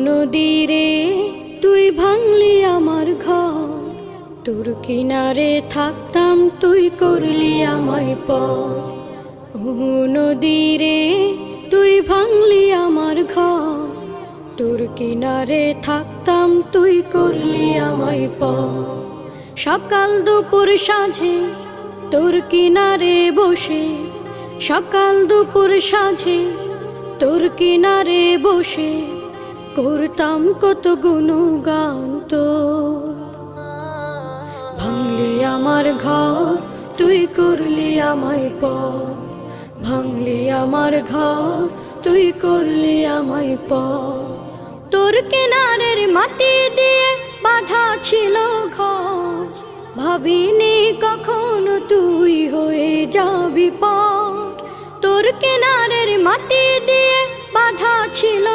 নদীরে তুই ভাঙলি আমার ঘর, তোর কিনারে থাকতাম তুই করলি আমায় পর। নদীরে তুই ভাঙলি আমার ঘর, তোর কিনারে থাকতাম তুই করলি আমায় পর। সকাল দুপুর সাঁঝে তোর কিনারে বসে, সকাল দুপুর সাঁঝে তোর কিনারে বসে করতাম কত গুণগান তোর। ভাঙলি আমার ঘর তুই করলি আমায় পর, ভাঙলি আমার ঘর তুই করলি আমায় পর। তোর কিনারের মাটি দিয়ে বাঁধা ছিল ঘর, ভাবিনি কখনো তুই হয়ে যাবি পর। তোর কিনারের মাটি দিয়ে বাঁধা ছিল